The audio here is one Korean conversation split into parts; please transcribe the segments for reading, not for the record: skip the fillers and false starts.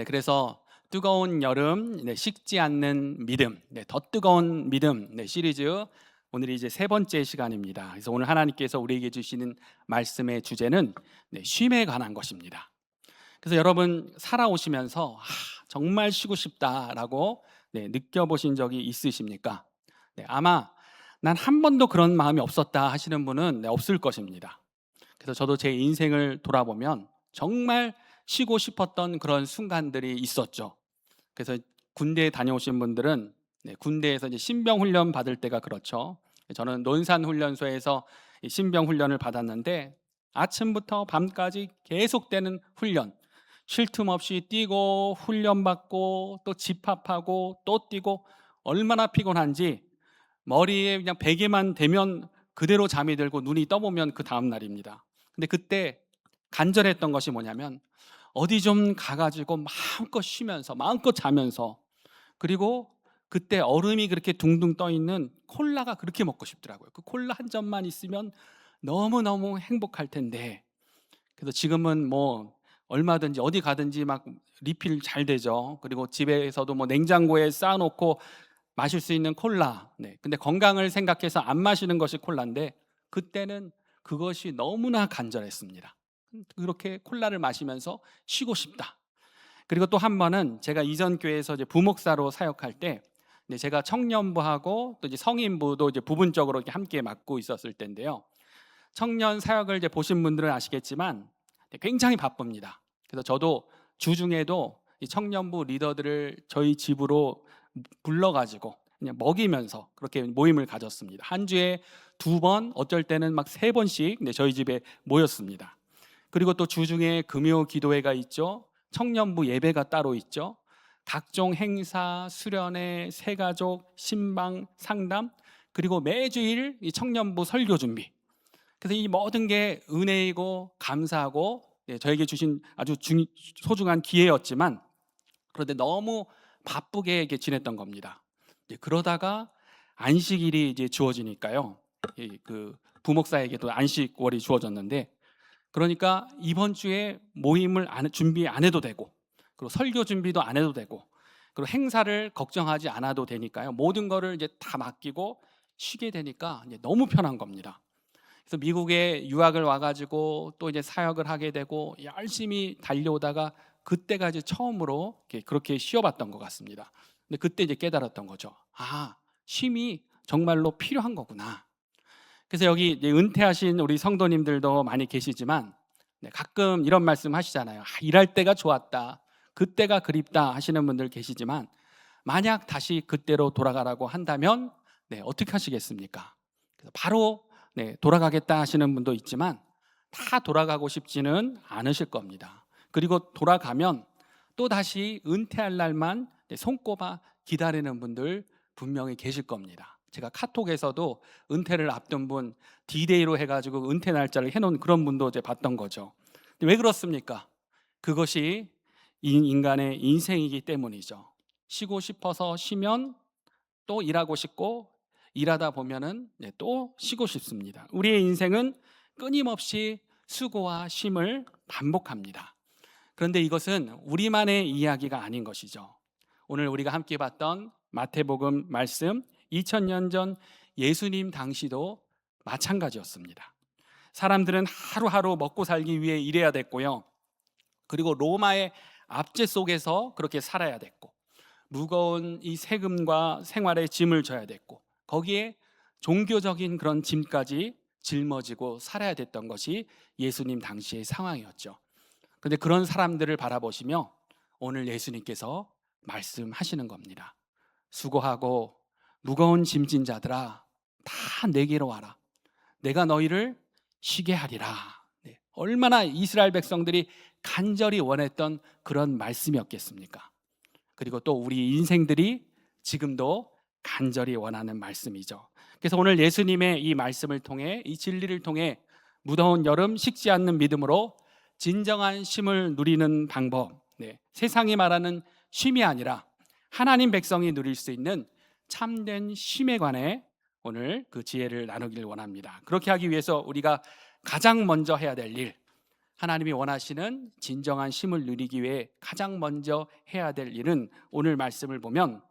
그래서 뜨거운 여름, 식지 않는 믿음, 더 뜨거운 믿음 시리즈 오늘이 이제 세 번째 시간입니다. 그래서 오늘 하나님께서 우리에게 주시는 말씀의 주제는 쉼에 관한 것입니다. 그래서 여러분 살아오시면서 정말 쉬고 싶다라고 느껴보신 적이 있으십니까? 아마 난 한 번도 그런 마음이 없었다 하시는 분은 없을 것입니다. 그래서 저도 제 인생을 돌아보면 정말 쉬고 싶었던 그런 순간들이 있었죠. 그래서 군대에 다녀오신 분들은 군대에서 이제 신병 훈련 받을 때가 그렇죠. 저는 논산 훈련소에서 이 신병 훈련을 받았는데 아침부터 밤까지 계속되는 훈련, 쉴 틈 없이 뛰고 훈련 받고 또 집합하고 또 뛰고 얼마나 피곤한지 머리에 그냥 베개만 대면 그대로 잠이 들고 눈이 떠보면 그 다음 날입니다. 근데 그때 간절했던 것이 뭐냐면 어디 좀 가가지고 마음껏 쉬면서 마음껏 자면서, 그리고 그때 얼음이 그렇게 둥둥 떠 있는 콜라가 그렇게 먹고 싶더라고요. 그 콜라 한 잔만 있으면 너무너무 행복할 텐데. 그래서 지금은 뭐 얼마든지 어디 가든지 막 리필 잘 되죠. 그리고 집에서도 뭐 냉장고에 쌓아놓고 마실 수 있는 콜라. 근데 건강을 생각해서 안 마시는 것이 콜라인데 그때는 그것이 너무나 간절했습니다. 그렇게 콜라를 마시면서 쉬고 싶다. 그리고 또 한 번은 제가 이전 교회에서 이제 부목사로 사역할 때 제가 청년부하고 또 이제 성인부도 이제 부분적으로 이렇게 함께 맡고 있었을 때인데요. 청년 사역을 이제 보신 분들은 아시겠지만 굉장히 바쁩니다. 그래서 저도 주중에도 이 청년부 리더들을 저희 집으로 불러가지고 그냥 먹이면서 그렇게 모임을 가졌습니다. 한 주에 2번, 어쩔 때는 막 3번씩 저희 집에 모였습니다. 그리고 또 주중에 금요 기도회가 있죠. 청년부 예배가 따로 있죠. 각종 행사, 수련회, 새가족, 신방, 상담, 그리고 매주일 이 청년부 설교 준비. 그래서 이 모든 게 은혜이고 감사하고 저에게 주신 아주 소중한 기회였지만, 그런데 너무 바쁘게 이렇게 지냈던 겁니다. 그러다가 안식일이 이제 주어지니까요. 그 부목사에게도 안식월이 주어졌는데, 그러니까 이번 주에 모임을 준비 안 해도 되고, 그리고 설교 준비도 안 해도 되고, 그리고 행사를 걱정하지 않아도 되니까요. 모든 거를 이제 다 맡기고 쉬게 되니까 이제 너무 편한 겁니다. 그래서 미국에 유학을 와가지고 또 이제 사역을 하게 되고 열심히 달려오다가 그때가 이제 처음으로 그렇게 쉬어봤던 것 같습니다. 근데 그때 이제 깨달았던 거죠. 쉼이 정말로 필요한 거구나. 그래서 여기 이제 은퇴하신 우리 성도님들도 많이 계시지만 가끔 이런 말씀 하시잖아요. 일할 때가 좋았다, 그때가 그립다 하시는 분들 계시지만, 만약 다시 그때로 돌아가라고 한다면 어떻게 하시겠습니까? 그래서 바로 돌아가겠다 하시는 분도 있지만 다 돌아가고 싶지는 않으실 겁니다. 그리고 돌아가면 또 다시 은퇴할 날만 손꼽아 기다리는 분들 분명히 계실 겁니다. 제가 카톡에서도 은퇴를 앞둔 분 D-Day로 해가지고 은퇴 날짜를 해놓은 그런 분도 이제 봤던 거죠. 왜 그렇습니까? 그것이 인간의 인생이기 때문이죠. 쉬고 싶어서 쉬면 또 일하고 싶고, 일하다 보면은 또 쉬고 싶습니다. 우리의 인생은 끊임없이 수고와 쉼을 반복합니다. 그런데 이것은 우리만의 이야기가 아닌 것이죠. 오늘 우리가 함께 봤던 마태복음 말씀, 2000년 전 예수님 당시도 마찬가지였습니다. 사람들은 하루하루 먹고 살기 위해 일해야 됐고요. 그리고 로마의 압제 속에서 그렇게 살아야 됐고, 무거운 이 세금과 생활의 짐을 져야 됐고, 거기에 종교적인 그런 짐까지 짊어지고 살아야 됐던 것이 예수님 당시의 상황이었죠. 그런데 그런 사람들을 바라보시며 오늘 예수님께서 말씀하시는 겁니다. 수고하고 무거운 짐진 자들아, 다 내게로 와라. 내가 너희를 쉬게 하리라. 얼마나 이스라엘 백성들이 간절히 원했던 그런 말씀이었겠습니까? 그리고 또 우리 인생들이 지금도 간절히 원하는 말씀이죠. 그래서 오늘 예수님의 이 말씀을 통해, 이 진리를 통해 무더운 여름 식지 않는 믿음으로 진정한 쉼을 누리는 방법, 세상이 말하는 쉼이 아니라 하나님 백성이 누릴 수 있는 참된 쉼에 관해 오늘 그 지혜를 나누길 원합니다. 그렇게 하기 위해서 우리가 가장 먼저 해야 될 일, 하나님이 원하시는 진정한 쉼을 누리기 위해 가장 먼저 해야 될 일은 오늘 말씀을 보면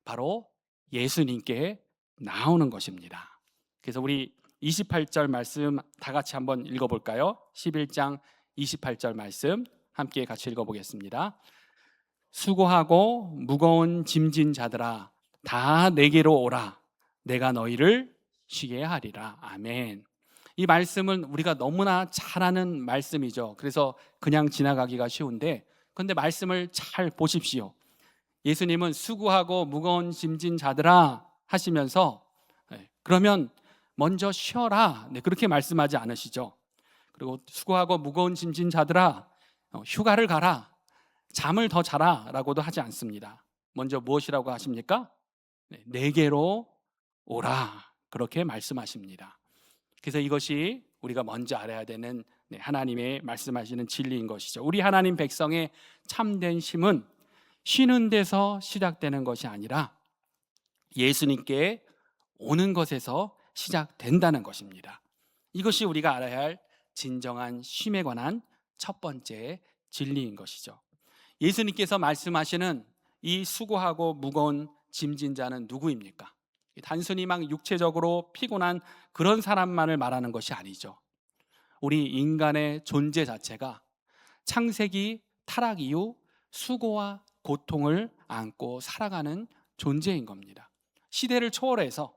바로 예수님께 나오는 것입니다. 그래서 우리 28절 말씀 다 같이 한번 읽어볼까요? 11장 28절 말씀 함께 같이 읽어보겠습니다. 수고하고 무거운 짐진 자들아 다 내게로 오라. 내가 너희를 쉬게 하리라. 아멘. 이 말씀은 우리가 너무나 잘 아는 말씀이죠. 그래서 그냥 지나가기가 쉬운데, 그런데 말씀을 잘 보십시오. 예수님은 수고하고 무거운 짐진 자들아 하시면서 그러면 먼저 쉬어라, 그렇게 말씀하지 않으시죠. 그리고 수고하고 무거운 짐진 자들아 휴가를 가라, 잠을 더 자라 라고도 하지 않습니다. 먼저 무엇이라고 하십니까? 내게로 오라, 그렇게 말씀하십니다. 그래서 이것이 우리가 먼저 알아야 되는 하나님의 말씀하시는 진리인 것이죠. 우리 하나님 백성의 참된 쉼은 쉬는 데서 시작되는 것이 아니라 예수님께 오는 것에서 시작된다는 것입니다. 이것이 우리가 알아야 할 진정한 쉼에 관한 첫 번째 진리인 것이죠. 예수님께서 말씀하시는 이 수고하고 무거운 짐진 자는 누구입니까? 단순히 막 육체적으로 피곤한 그런 사람만을 말하는 것이 아니죠. 우리 인간의 존재 자체가 창세기 타락 이후 수고와 고통을 안고 살아가는 존재인 겁니다. 시대를 초월해서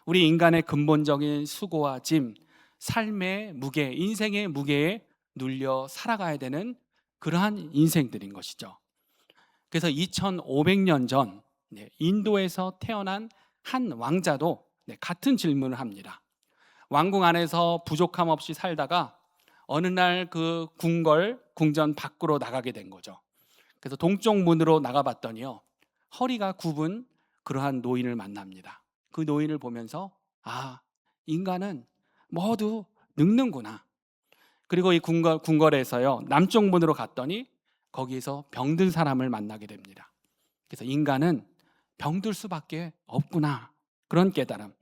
우리 인간의 근본적인 수고와 짐, 삶의 무게, 인생의 무게에 눌려 살아가야 되는 그러한 인생들인 것이죠. 그래서 2500년 전 인도에서 태어난 한 왕자도 같은 질문을 합니다. 왕궁 안에서 부족함 없이 살다가 어느 날 그 궁전 밖으로 나가게 된 거죠. 그래서 동쪽 문으로 나가봤더니요, 허리가 굽은 그러한 노인을 만납니다. 그 노인을 보면서 인간은 모두 늙는구나. 그리고 이 궁궐에서요, 남쪽 문으로 갔더니 거기에서 병든 사람을 만나게 됩니다. 그래서 인간은 병들 수밖에 없구나, 그런 깨달음.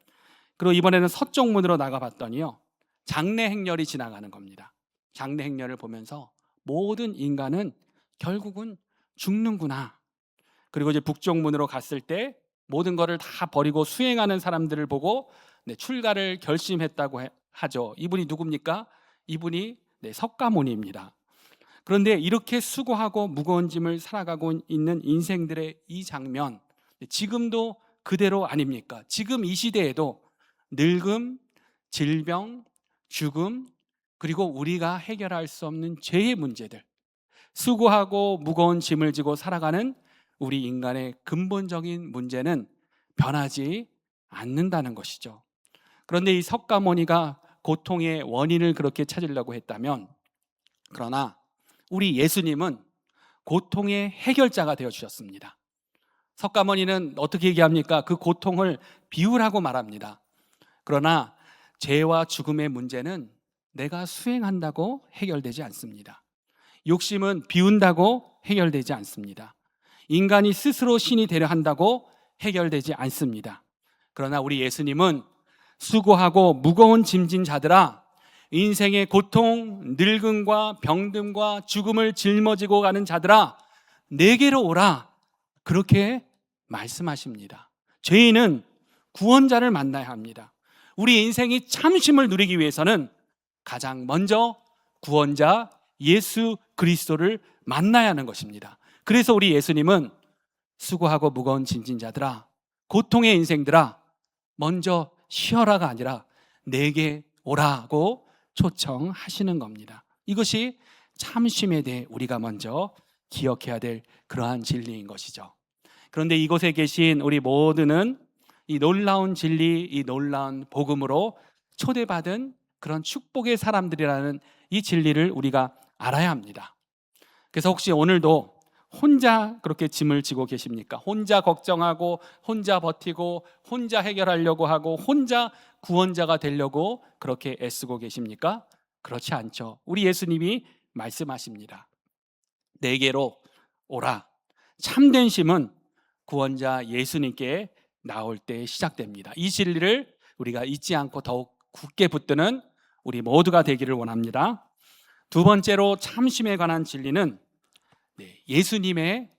그리고 이번에는 서쪽 문으로 나가봤더니요, 장래 행렬이 지나가는 겁니다. 장래 행렬을 보면서 모든 인간은 결국은 죽는구나. 그리고 이제 북쪽 문으로 갔을 때 모든 것을 다 버리고 수행하는 사람들을 보고 출가를 결심했다고 하죠. 이분이 누굽니까? 이분이 석가모니입니다. 그런데 이렇게 수고하고 무거운 짐을 살아가고 있는 인생들의 이 장면, 지금도 그대로 아닙니까? 지금 이 시대에도 늙음, 질병, 죽음, 그리고 우리가 해결할 수 없는 죄의 문제들, 수고하고 무거운 짐을 지고 살아가는 우리 인간의 근본적인 문제는 변하지 않는다는 것이죠. 그런데 이 석가모니가 고통의 원인을 그렇게 찾으려고 했다면, 그러나 우리 예수님은 고통의 해결자가 되어 주셨습니다. 석가모니는 어떻게 얘기합니까? 그 고통을 비우라고 말합니다. 그러나 죄와 죽음의 문제는 내가 수행한다고 해결되지 않습니다. 욕심은 비운다고 해결되지 않습니다. 인간이 스스로 신이 되려 한다고 해결되지 않습니다. 그러나 우리 예수님은 수고하고 무거운 짐진 자들아, 인생의 고통, 늙음과 병듦과 죽음을 짊어지고 가는 자들아, 내게로 오라, 그렇게 말씀하십니다. 죄인은 구원자를 만나야 합니다. 우리 인생이 참심을 누리기 위해서는 가장 먼저 구원자 예수 그리스도를 만나야 하는 것입니다. 그래서 우리 예수님은 수고하고 무거운 짐진 자들아, 고통의 인생들아, 먼저 쉬어라가 아니라 내게 오라고 초청하시는 겁니다. 이것이 참심에 대해 우리가 먼저 기억해야 될 그러한 진리인 것이죠. 그런데 이곳에 계신 우리 모두는 이 놀라운 진리, 이 놀라운 복음으로 초대받은 그런 축복의 사람들이라는 이 진리를 우리가 알아야 합니다. 그래서 혹시 오늘도 혼자 그렇게 짐을 지고 계십니까? 혼자 걱정하고 혼자 버티고 혼자 해결하려고 하고 혼자 구원자가 되려고 그렇게 애쓰고 계십니까? 그렇지 않죠. 우리 예수님이 말씀하십니다. 내게로 오라. 참된 쉼은 구원자 예수님께 나올 때 시작됩니다. 이 진리를 우리가 잊지 않고 더욱 굳게 붙드는 우리 모두가 되기를 원합니다. 두 번째로 참심에 관한 진리는 예수님의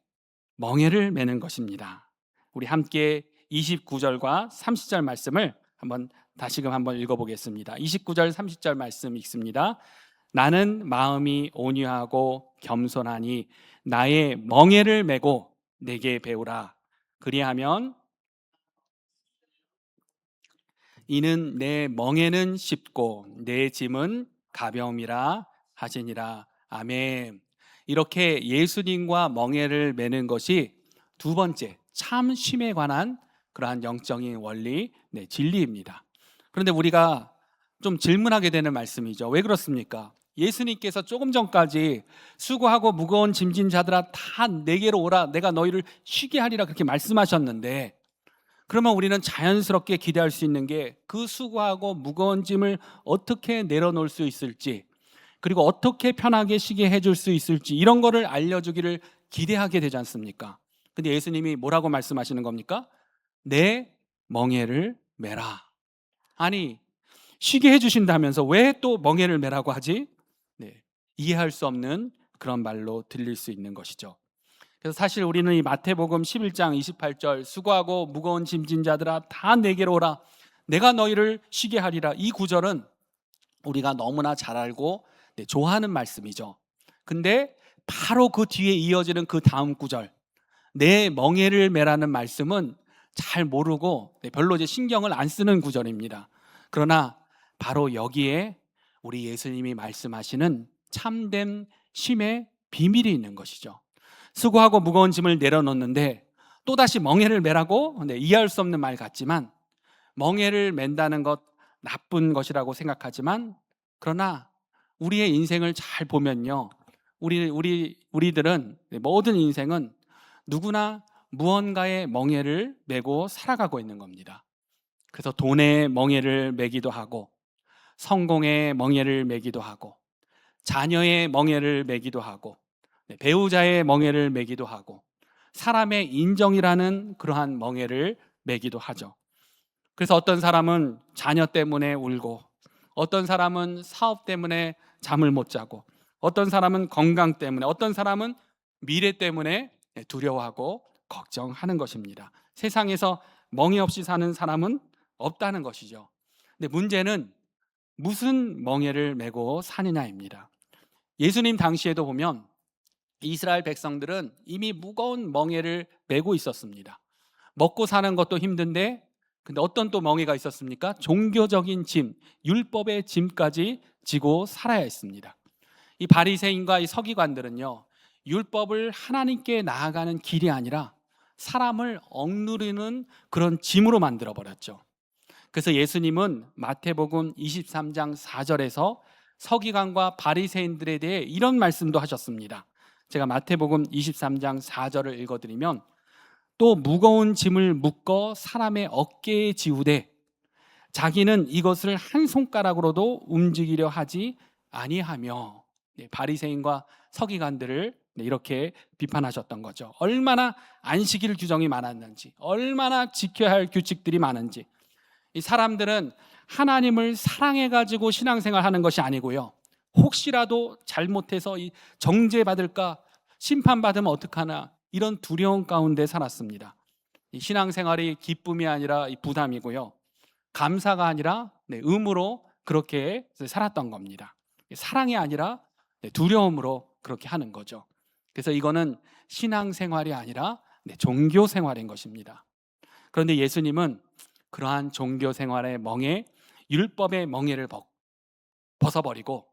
멍에를 매는 것입니다. 우리 함께 29절과 30절 말씀을 다시금 한번 읽어보겠습니다. 29절 30절 말씀 읽습니다. 나는 마음이 온유하고 겸손하니 나의 멍에를 메고 내게 배우라. 그리하면 이는 내 멍에는 쉽고 내 짐은 가벼움이라 하시니라. 아멘. 이렇게 예수님과 멍에를 매는 것이 두 번째 참 쉼에 관한 그러한 영적인 원리, 진리입니다. 그런데 우리가 좀 질문하게 되는 말씀이죠. 왜 그렇습니까? 예수님께서 조금 전까지 수고하고 무거운 짐진 자들아 다 내게로 오라, 내가 너희를 쉬게 하리라 그렇게 말씀하셨는데, 그러면 우리는 자연스럽게 기대할 수 있는 게 그 수고하고 무거운 짐을 어떻게 내려놓을 수 있을지, 그리고 어떻게 편하게 쉬게 해줄 수 있을지, 이런 거를 알려주기를 기대하게 되지 않습니까? 근데 예수님이 뭐라고 말씀하시는 겁니까? 내 멍에를 메라. 아니, 쉬게 해주신다면서 왜 또 멍에를 메라고 하지? 이해할 수 없는 그런 말로 들릴 수 있는 것이죠. 그래서 사실 우리는 이 마태복음 11장 28절 수고하고 무거운 짐진 자들아 다 내게로 오라, 내가 너희를 쉬게 하리라, 이 구절은 우리가 너무나 잘 알고 좋아하는 말씀이죠. 근데 바로 그 뒤에 이어지는 그 다음 구절, 내 멍에를 메라는 말씀은 잘 모르고 별로 이제 신경을 안 쓰는 구절입니다. 그러나 바로 여기에 우리 예수님이 말씀하시는 참된 쉼의 비밀이 있는 것이죠. 수고하고 무거운 짐을 내려놓는데 또다시 멍에를 메라고 이해할 수 없는 말 같지만, 멍에를 맨다는 것 나쁜 것이라고 생각하지만, 그러나 우리의 인생을 잘 보면요, 우리들은 모든 인생은 누구나 무언가의 멍에를 메고 살아가고 있는 겁니다. 그래서 돈의 멍에를 메기도 하고, 성공의 멍에를 메기도 하고, 자녀의 멍에를 메기도 하고, 배우자의 멍에를 메기도 하고, 사람의 인정이라는 그러한 멍에를 메기도 하죠. 그래서 어떤 사람은 자녀 때문에 울고, 어떤 사람은 사업 때문에 잠을 못 자고, 어떤 사람은 건강 때문에, 어떤 사람은 미래 때문에 두려워하고 걱정하는 것입니다. 세상에서 멍에 없이 사는 사람은 없다는 것이죠. 근데 문제는 무슨 멍에를 메고 사느냐입니다. 예수님 당시에도 보면 이스라엘 백성들은 이미 무거운 멍에를 메고 있었습니다. 먹고 사는 것도 힘든데, 근데 어떤 또 멍에가 있었습니까? 종교적인 짐, 율법의 짐까지 지고 살아야 했습니다. 이 바리새인과 이 서기관들은요, 율법을 하나님께 나아가는 길이 아니라 사람을 억누르는 그런 짐으로 만들어 버렸죠. 그래서 예수님은 마태복음 23장 4절에서 서기관과 바리새인들에 대해 이런 말씀도 하셨습니다. 제가 마태복음 23장 4절을 읽어드리면, 또 무거운 짐을 묶어 사람의 어깨에 지우되 자기는 이것을 한 손가락으로도 움직이려 하지 아니하며, 바리새인과 서기관들을 이렇게 비판하셨던 거죠. 얼마나 안식일 규정이 많았는지, 얼마나 지켜야 할 규칙들이 많은지. 이 사람들은 하나님을 사랑해가지고 신앙생활하는 것이 아니고요, 혹시라도 잘못해서 이 정죄받을까, 심판받으면 어떡하나, 이런 두려움 가운데 살았습니다. 이 신앙생활이 기쁨이 아니라 이 부담이고요, 감사가 아니라 의무로 그렇게 살았던 겁니다. 사랑이 아니라 두려움으로 그렇게 하는 거죠. 그래서 이거는 신앙생활이 아니라 종교생활인 것입니다. 그런데 예수님은 그러한 종교생활의 멍에, 율법의 멍에를 벗어버리고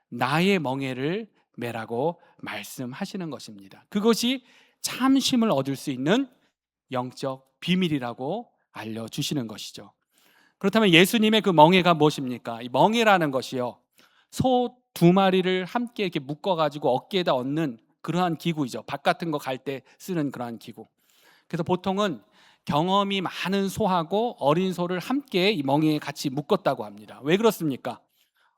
나의 멍에를 메라고 말씀하시는 것입니다. 그것이 참 쉼을 얻을 수 있는 영적 비밀이라고 알려주시는 것이죠. 그렇다면 예수님의 그 멍에가 무엇입니까? 이 멍에라는 것이요, 소 두 마리를 함께 이렇게 묶어가지고 어깨에다 얹는 그러한 기구이죠. 밭 같은 거 갈 때 쓰는 그러한 기구. 그래서 보통은 경험이 많은 소하고 어린 소를 함께 이 멍에에 같이 묶었다고 합니다. 왜 그렇습니까?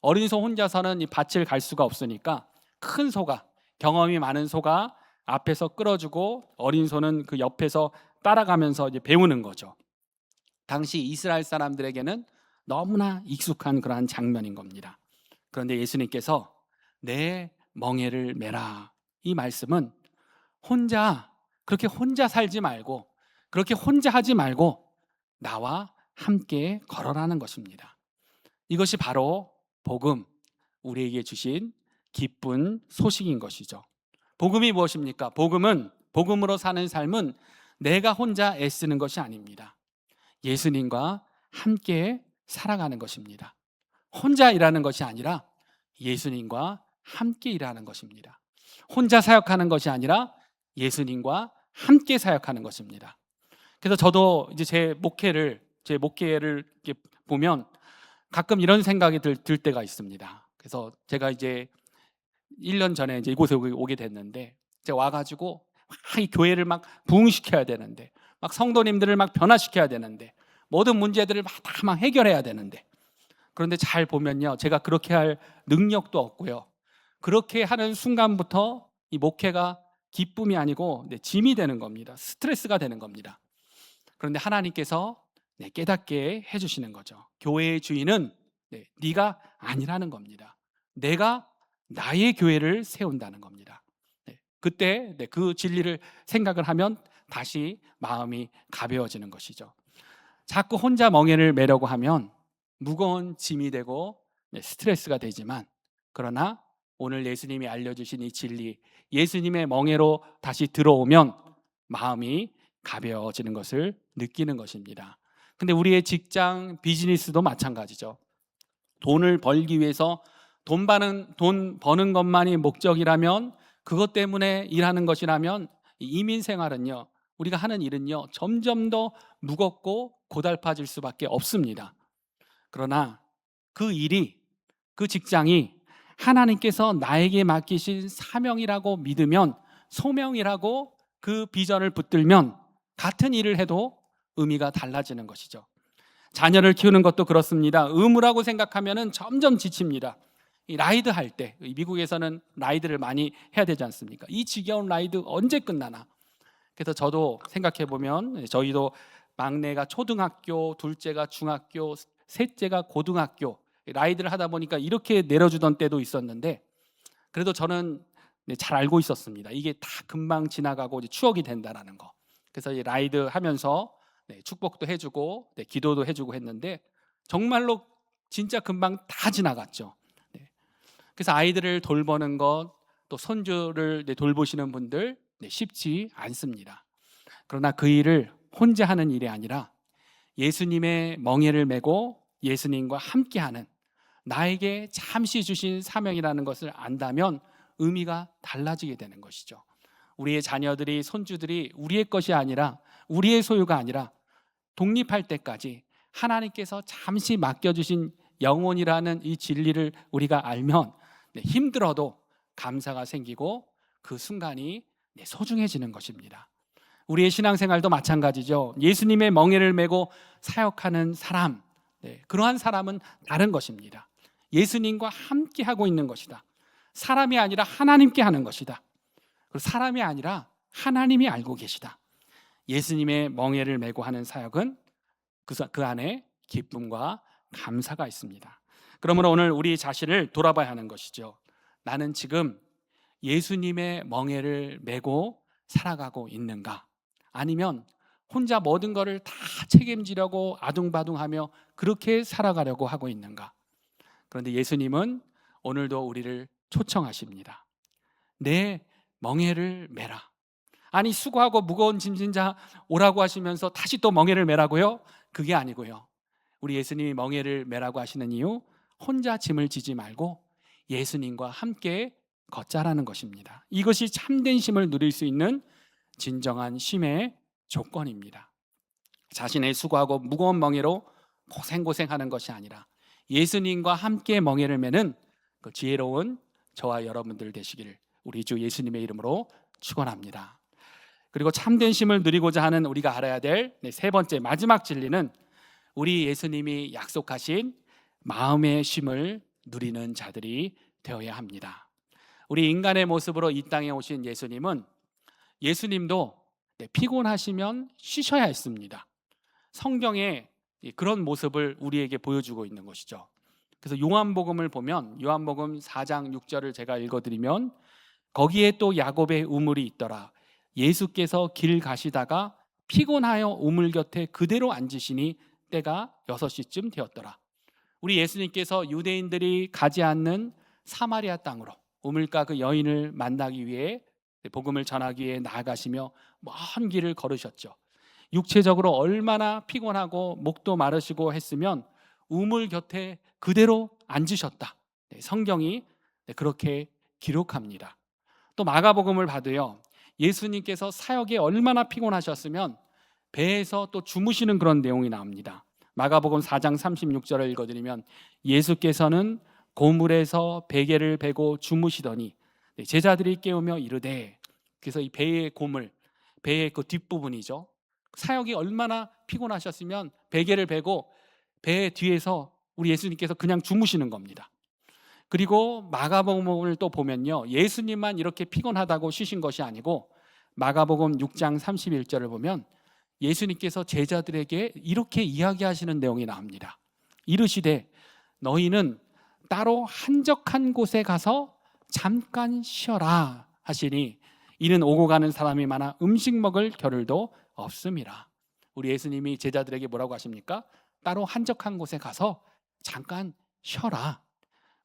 어린 소 혼자서는 이 밭을 갈 수가 없으니까 큰 소가, 경험이 많은 소가 앞에서 끌어주고 어린 소는 그 옆에서 따라가면서 이제 배우는 거죠. 당시 이스라엘 사람들에게는 너무나 익숙한 그러한 장면인 겁니다. 그런데 예수님께서 내 멍에를 메라. 이 말씀은 그렇게 혼자 살지 말고, 그렇게 혼자 하지 말고 나와 함께 걸어라는 것입니다. 이것이 바로 복음, 우리에게 주신 기쁜 소식인 것이죠. 복음이 무엇입니까? 복음으로 사는 삶은 내가 혼자 애쓰는 것이 아닙니다. 예수님과 함께 살아가는 것입니다. 혼자 일하는 것이 아니라 예수님과 함께 일하는 것입니다. 혼자 사역하는 것이 아니라 예수님과 함께 사역하는 것입니다. 그래서 저도 이제 제 목회를 이렇게 보면 가끔 이런 생각이 들 때가 있습니다. 그래서 제가 이제 1년 전에 이제 이곳에 오게 됐는데, 제가 와가지고 이 교회를 막 부흥시켜야 되는데, 막 성도님들을 막 변화시켜야 되는데, 모든 문제들을 다 해결해야 되는데, 그런데 잘 보면요, 제가 그렇게 할 능력도 없고요, 그렇게 하는 순간부터 이 목회가 기쁨이 아니고 짐이 되는 겁니다. 스트레스가 되는 겁니다. 그런데 하나님께서 깨닫게 해주시는 거죠. 교회의 주인은 네가 아니라는 겁니다. 내가 나의 교회를 세운다는 겁니다. 그때 그 진리를 생각을 하면 다시 마음이 가벼워지는 것이죠. 자꾸 혼자 멍에를 매려고 하면 무거운 짐이 되고 스트레스가 되지만, 그러나 오늘 예수님이 알려주신 이 진리, 예수님의 멍에로 다시 들어오면 마음이 가벼워지는 것을 느끼는 것입니다. 근데 우리의 직장, 비즈니스도 마찬가지죠. 돈을 벌기 위해서 돈 버는 것만이 목적이라면, 그것 때문에 일하는 것이라면, 이민 생활은요, 우리가 하는 일은요, 점점 더 무겁고 고달파질 수밖에 없습니다. 그러나 그 일이, 그 직장이 하나님께서 나에게 맡기신 사명이라고 믿으면, 소명이라고 그 비전을 붙들면 같은 일을 해도 의미가 달라지는 것이죠. 자녀를 키우는 것도 그렇습니다. 의무라고 생각하면 점점 지칩니다. 이 라이드 할 때, 미국에서는 라이드를 많이 해야 되지 않습니까? 이 지겨운 라이드 언제 끝나나? 그래서 저도 생각해 보면, 저희도 막내가 초등학교, 둘째가 중학교, 셋째가 고등학교, 라이드를 하다 보니까 이렇게 내려주던 때도 있었는데, 그래도 저는 잘 알고 있었습니다. 이게 다 금방 지나가고 이제 추억이 된다라는 거. 그래서 이 라이드 하면서 축복도 해주고 기도도 해주고 했는데, 정말로 진짜 금방 다 지나갔죠. 그래서 아이들을 돌보는 것, 또 손주를 돌보시는 분들 쉽지 않습니다. 그러나 그 일을 혼자 하는 일이 아니라 예수님의 멍에를 메고 예수님과 함께하는, 나에게 잠시 주신 사명이라는 것을 안다면 의미가 달라지게 되는 것이죠. 우리의 자녀들이, 손주들이 우리의 것이 아니라, 우리의 소유가 아니라 독립할 때까지 하나님께서 잠시 맡겨주신 영혼이라는 이 진리를 우리가 알면 힘들어도 감사가 생기고 그 순간이 소중해지는 것입니다. 우리의 신앙생활도 마찬가지죠. 예수님의 멍에를 메고 사역하는 사람, 그러한 사람은 다른 것입니다. 예수님과 함께 하고 있는 것이다. 사람이 아니라 하나님께 하는 것이다. 그리고 사람이 아니라 하나님이 알고 계시다. 예수님의 멍에를 메고 하는 사역은 그 안에 기쁨과 감사가 있습니다. 그러므로 오늘 우리 자신을 돌아봐야 하는 것이죠. 나는 지금 예수님의 멍에를 메고 살아가고 있는가? 아니면 혼자 모든 것을 다 책임지려고 아둥바둥하며 그렇게 살아가려고 하고 있는가? 그런데 예수님은 오늘도 우리를 초청하십니다. 내 멍에를 메라. 아니, 수고하고 무거운 짐진 자 오라고 하시면서 다시 또 멍에를 메라고요? 그게 아니고요. 우리 예수님이 멍에를 메라고 하시는 이유, 혼자 짐을 지지 말고 예수님과 함께 걷자라는 것입니다. 이것이 참된 쉼을 누릴 수 있는 진정한 쉼의 조건입니다. 자신의 수고하고 무거운 멍에로 고생하는 것이 아니라 예수님과 함께 멍에를 메는 그 지혜로운 저와 여러분들 되시기를 우리 주 예수님의 이름으로 축원합니다. 그리고 참된 쉼을 누리고자 하는 우리가 알아야 될 세 번째, 마지막 진리는 우리 예수님이 약속하신 마음의 쉼을 누리는 자들이 되어야 합니다. 우리 인간의 모습으로 이 땅에 오신 예수님도 피곤하시면 쉬셔야 했습니다. 성경에 그런 모습을 우리에게 보여주고 있는 것이죠. 그래서 요한복음을 보면 요한복음 4장 6절을 제가 읽어드리면 거기에 또 야곱의 우물이 있더라. 예수께서 길 가시다가 피곤하여 우물 곁에 그대로 앉으시니 때가 6시쯤 되었더라. 우리 예수님께서 유대인들이 가지 않는 사마리아 땅으로 우물가 그 여인을 만나기 위해 복음을 전하기 위해 나아가시며 먼 길을 걸으셨죠. 육체적으로 얼마나 피곤하고 목도 마르시고 했으면 우물 곁에 그대로 앉으셨다. 성경이 그렇게 기록합니다. 또 마가복음을 봐도요, 예수님께서 사역에 얼마나 피곤하셨으면 배에서 또 주무시는 그런 내용이 나옵니다. 마가복음 4장 36절을 읽어드리면 예수께서는 고물에서 베개를 베고 주무시더니 제자들이 깨우며 이르되, 그래서 이 배의 고물, 배의 그 뒷부분이죠. 사역이 얼마나 피곤하셨으면 베개를 베고 배 뒤에서 우리 예수님께서 그냥 주무시는 겁니다. 그리고 마가복음을 또 보면요, 예수님만 이렇게 피곤하다고 쉬신 것이 아니고 마가복음 6장 31절을 보면 예수님께서 제자들에게 이렇게 이야기하시는 내용이 나옵니다. 이르시되 너희는 따로 한적한 곳에 가서 잠깐 쉬어라 하시니 이는 오고 가는 사람이 많아 음식 먹을 겨를도 없음이라. 우리 예수님이 제자들에게 뭐라고 하십니까? 따로 한적한 곳에 가서 잠깐 쉬어라.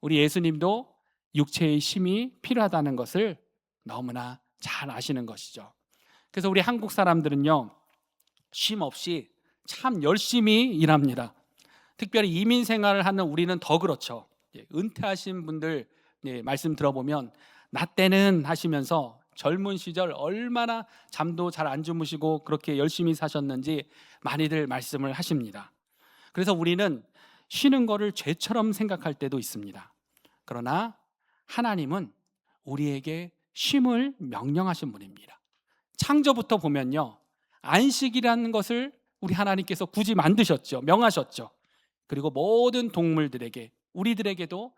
우리 예수님도 육체의 쉼이 필요하다는 것을 너무나 잘 아시는 것이죠. 그래서 우리 한국 사람들은요, 쉼 없이 참 열심히 일합니다. 특별히 이민 생활을 하는 우리는 더 그렇죠. 은퇴하신 분들 말씀 들어보면 나 때는 하시면서 젊은 시절 얼마나 잠도 잘 안 주무시고 그렇게 열심히 사셨는지 많이들 말씀을 하십니다. 그래서 우리는 쉬는 거를 죄처럼 생각할 때도 있습니다. 그러나 하나님은 우리에게 쉼을 명령하신 분입니다. 창조부터 보면요, 안식이라는 것을 우리 하나님께서 굳이 만드셨죠. 명하셨죠. 그리고 모든 동물들에게, 우리들에게도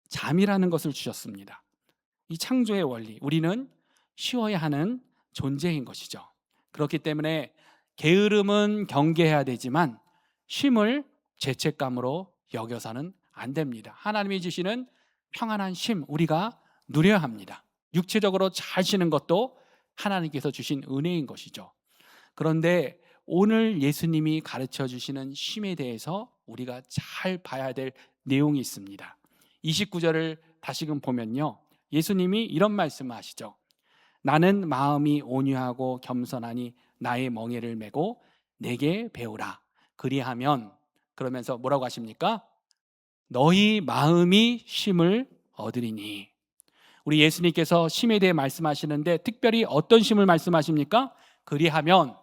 잠이라는 것을 주셨습니다. 이 창조의 원리, 우리는 쉬어야 하는 존재인 것이죠. 그렇기 때문에 게으름은 경계해야 되지만 쉼을 죄책감으로 여겨서는 안 됩니다. 하나님이 주시는 평안한 쉼, 우리가 누려야 합니다. 육체적으로 잘 쉬는 것도 하나님께서 주신 은혜인 것이죠. 그런데 오늘 예수님이 가르쳐 주시는 쉼에 대해서 우리가 잘 봐야 될 내용이 있습니다. 29절을 다시금 보면요, 예수님이 이런 말씀을 하시죠. 나는 마음이 온유하고 겸손하니 나의 멍에를 메고 내게 배우라. 그리하면, 그러면서 뭐라고 하십니까? 너희 마음이 쉼을 얻으리니. 우리 예수님께서 쉼에 대해 말씀하시는데 특별히 어떤 쉼을 말씀하십니까? 그리하면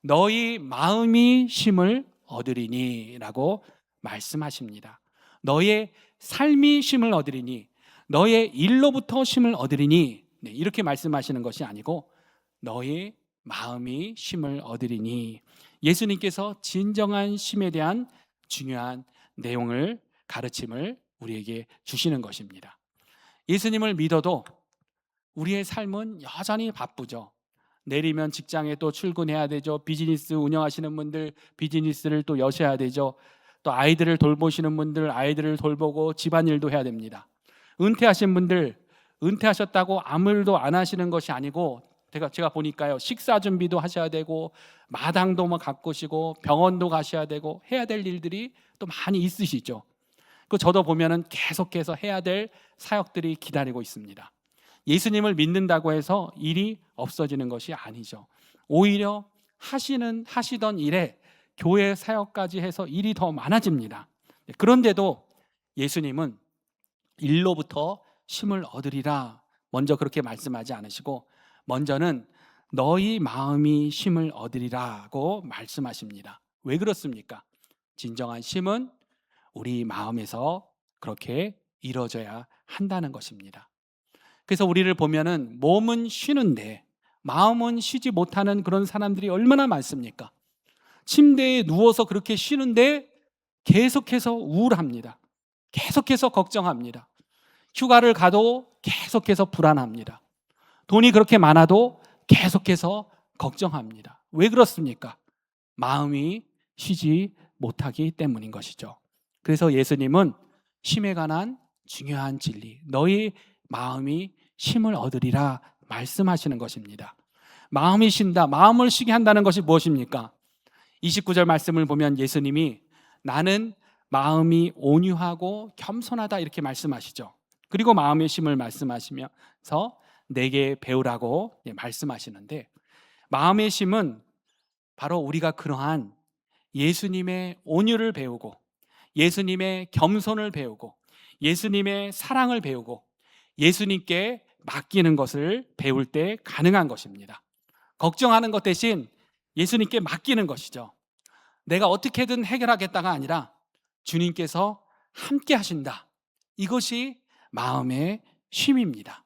너희 마음이 쉼을 얻으리니 라고 말씀하십니다. 너의 삶이 쉼을 얻으리니, 너의 일로부터 쉼을 얻으리니, 이렇게 말씀하시는 것이 아니고 너의 마음이 쉼을 얻으리니, 예수님께서 진정한 쉼에 대한 중요한 내용을, 가르침을 우리에게 주시는 것입니다. 예수님을 믿어도 우리의 삶은 여전히 바쁘죠. 내리면 직장에 또 출근해야 되죠. 비즈니스 운영하시는 분들 비즈니스를 또 여셔야 되죠. 또 아이들을 돌보시는 분들 아이들을 돌보고 집안일도 해야 됩니다. 은퇴하신 분들 은퇴하셨다고 아무 일도 안 하시는 것이 아니고 제가 보니까요, 식사 준비도 하셔야 되고 마당도 가꾸시고 병원도 가셔야 되고 해야 될 일들이 또 많이 있으시죠. 그 저도 보면은 계속해서 해야 될 사역들이 기다리고 있습니다. 예수님을 믿는다고 해서 일이 없어지는 것이 아니죠. 오히려 하시던 일에 교회 사역까지 해서 일이 더 많아집니다. 그런데도 예수님은 일로부터 쉼을 얻으리라 먼저 그렇게 말씀하지 않으시고 먼저는 너희 마음이 쉼을 얻으리라고 말씀하십니다. 왜 그렇습니까? 진정한 쉼은 우리 마음에서 그렇게 이루어져야 한다는 것입니다. 그래서 우리를 보면은 몸은 쉬는데 마음은 쉬지 못하는 그런 사람들이 얼마나 많습니까? 침대에 누워서 그렇게 쉬는데 계속해서 우울합니다. 계속해서 걱정합니다. 휴가를 가도 계속해서 불안합니다. 돈이 그렇게 많아도 계속해서 걱정합니다. 왜 그렇습니까? 마음이 쉬지 못하기 때문인 것이죠. 그래서 예수님은 쉼에 관한 중요한 진리, 너희 마음이 쉼을 얻으리라 말씀하시는 것입니다. 마음이 쉰다, 마음을 쉬게 한다는 것이 무엇입니까? 29절 말씀을 보면 예수님이 나는 마음이 온유하고 겸손하다 이렇게 말씀하시죠. 그리고 마음의 쉼을 말씀하시면서 내게 배우라고 말씀하시는데, 마음의 쉼은 바로 우리가 그러한 예수님의 온유를 배우고 예수님의 겸손을 배우고 예수님의 사랑을 배우고 예수님께 맡기는 것을 배울 때 가능한 것입니다. 걱정하는 것 대신 예수님께 맡기는 것이죠. 내가 어떻게든 해결하겠다가 아니라 주님께서 함께 하신다. 이것이 마음의 쉼입니다.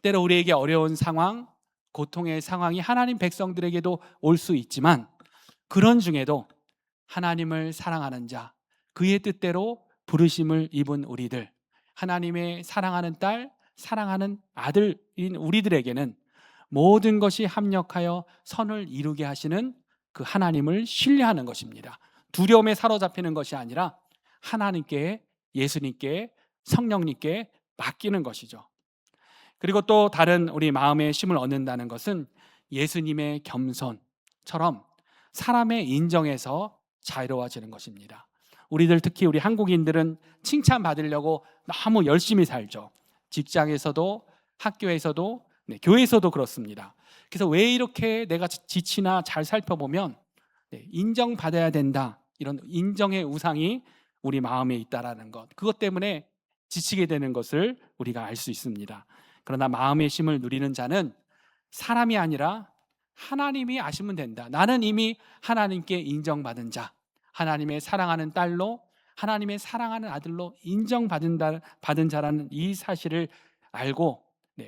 때로 우리에게 어려운 상황, 고통의 상황이 하나님 백성들에게도 올 수 있지만, 그런 중에도 하나님을 사랑하는 자, 그의 뜻대로 부르심을 입은 우리들, 하나님의 사랑하는 딸, 사랑하는 아들인 우리들에게는 모든 것이 합력하여 선을 이루게 하시는 그 하나님을 신뢰하는 것입니다. 두려움에 사로잡히는 것이 아니라 하나님께, 예수님께, 성령님께 맡기는 것이죠. 그리고 또 다른 우리 마음의 쉼을 얻는다는 것은 예수님의 겸손처럼 사람의 인정에서 자유로워지는 것입니다. 우리들, 특히 우리 한국인들은 칭찬받으려고 너무 열심히 살죠. 직장에서도, 학교에서도, 교회에서도 그렇습니다. 그래서 왜 이렇게 내가 지치나 잘 살펴보면 인정받아야 된다, 이런 인정의 우상이 우리 마음에 있다라는 것, 그것 때문에 지치게 되는 것을 우리가 알 수 있습니다. 그러나 마음의 쉼을 누리는 자는 사람이 아니라 하나님이 아시면 된다. 나는 이미 하나님께 인정받은 자, 하나님의 사랑하는 딸로, 하나님의 사랑하는 아들로 인정받은 자라는 이 사실을 알고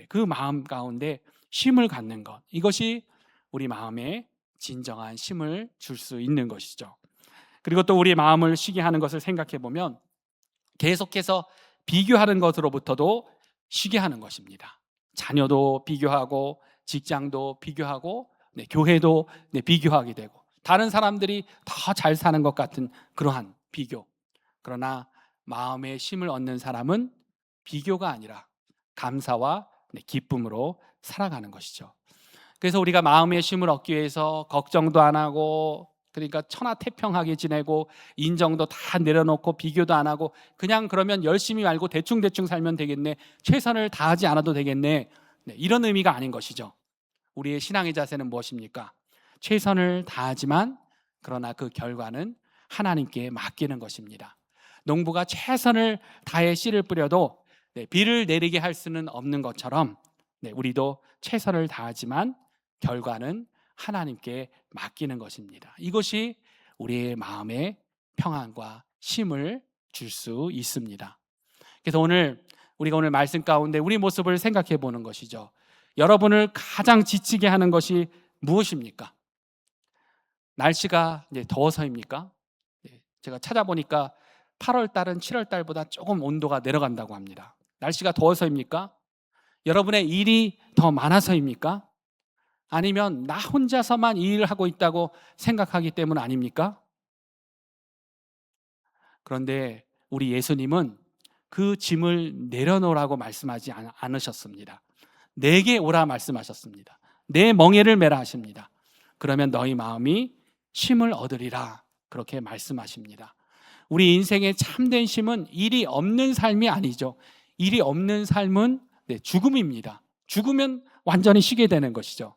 그 마음 가운데 쉼을 갖는 것, 이것이 우리 마음에 진정한 쉼을 줄 수 있는 것이죠. 그리고 또 우리 마음을 쉬게 하는 것을 생각해 보면 계속해서 비교하는 것으로부터도 쉬게 하는 것입니다. 자녀도 비교하고, 직장도 비교하고, 교회도 비교하게 되고, 다른 사람들이 더 잘 사는 것 같은 그러한 비교. 그러나 마음의 쉼을 얻는 사람은 비교가 아니라 감사와 기쁨으로 살아가는 것이죠. 그래서 우리가 마음의 쉼을 얻기 위해서 걱정도 안 하고, 그러니까 천하태평하게 지내고, 인정도 다 내려놓고, 비교도 안 하고, 그냥 그러면 열심히 말고 대충대충 살면 되겠네, 최선을 다하지 않아도 되겠네, 이런 의미가 아닌 것이죠. 우리의 신앙의 자세는 무엇입니까? 최선을 다하지만 그러나 그 결과는 하나님께 맡기는 것입니다. 농부가 최선을 다해 씨를 뿌려도 비를 내리게 할 수는 없는 것처럼 우리도 최선을 다하지만 결과는 하나님께 맡기는 것입니다. 이것이 우리의 마음에 평안과 쉼을 줄 수 있습니다. 그래서 우리가 오늘 말씀 가운데 우리 모습을 생각해 보는 것이죠. 여러분을 가장 지치게 하는 것이 무엇입니까? 날씨가 더워서입니까? 제가 찾아보니까 8월 달은 7월 달보다 조금 온도가 내려간다고 합니다. 날씨가 더워서입니까? 여러분의 일이 더 많아서입니까? 아니면 나 혼자서만 이 일을 하고 있다고 생각하기 때문 아닙니까? 그런데 우리 예수님은 그 짐을 내려놓으라고 말씀하지 않으셨습니다. 내게 오라 말씀하셨습니다. 내 멍에를 메라 하십니다. 그러면 너희 마음이 쉼을 얻으리라, 그렇게 말씀하십니다. 우리 인생의 참된 쉼은 일이 없는 삶이 아니죠. 일이 없는 삶은 죽음입니다. 죽으면 완전히 쉬게 되는 것이죠.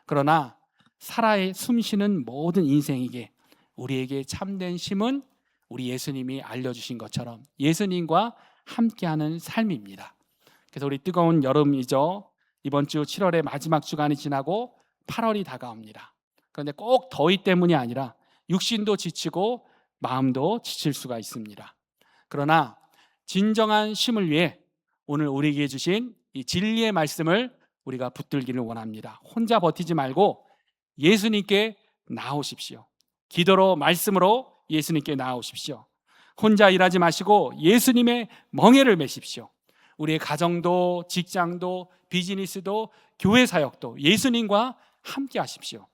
그러나 살아 숨쉬는 모든 인생에게 우리에게 참된 쉼은 우리 예수님이 알려주신 것처럼 예수님과 함께하는 삶입니다. 그래서 우리 뜨거운 여름이죠. 이번 주 7월의 마지막 주간이 지나고 8월이 다가옵니다. 그런데 꼭 더위 때문이 아니라 육신도 지치고 마음도 지칠 수가 있습니다. 그러나 진정한 쉼을 위해 오늘 우리에게 주신 이 진리의 말씀을 우리가 붙들기를 원합니다. 혼자 버티지 말고 예수님께 나오십시오. 기도로, 말씀으로 예수님께 나오십시오. 혼자 일하지 마시고 예수님의 멍에를 메십시오. 우리의 가정도, 직장도, 비즈니스도, 교회 사역도 예수님과 함께 하십시오.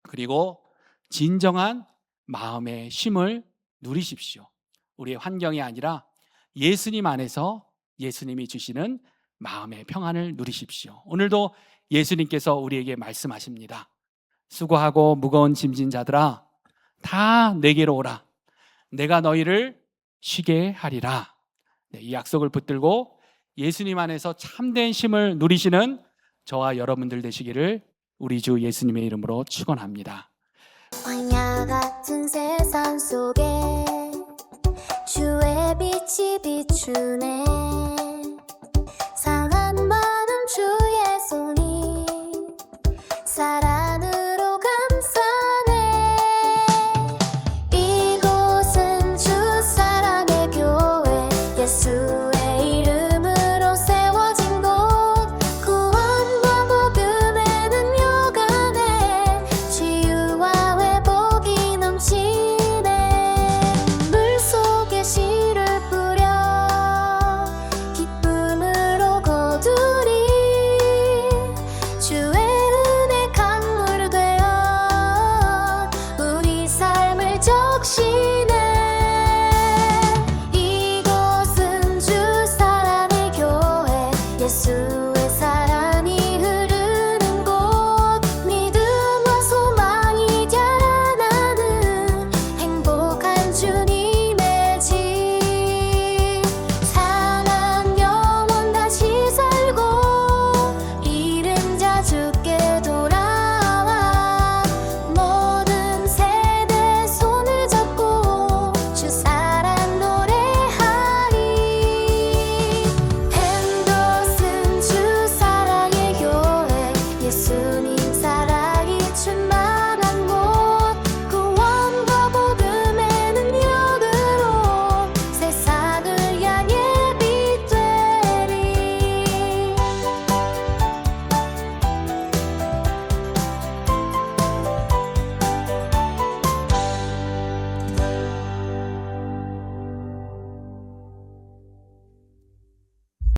그리고 진정한 마음의 쉼을 누리십시오. 우리의 환경이 아니라 예수님 안에서 예수님이 주시는 마음의 평안을 누리십시오. 오늘도 예수님께서 우리에게 말씀하십니다. 수고하고 무거운 짐진 자들아 다 내게로 오라. 내가 너희를 쉬게 하리라. 이 약속을 붙들고 예수님 안에서 참된 쉼을 누리시는 저와 여러분들 되시기를 우리 주 예수님의 이름으로 축원합니다. 광야 같은 세상 속에 주의 빛이 비추네. 상한 마음 주의 손이 사랑으로 감싸네. 이곳은 주 사랑의 교회, 예수의 이름으로 세워진 곳. 구원과 복음의 능력안에 치유와 회복이 넘치네. 물 속에 씨를 뿌려 기쁨으로 거두리. 주의 은혜 강물 되어 우리 삶을 적시네. 이곳은 주 사랑의 교회, 예수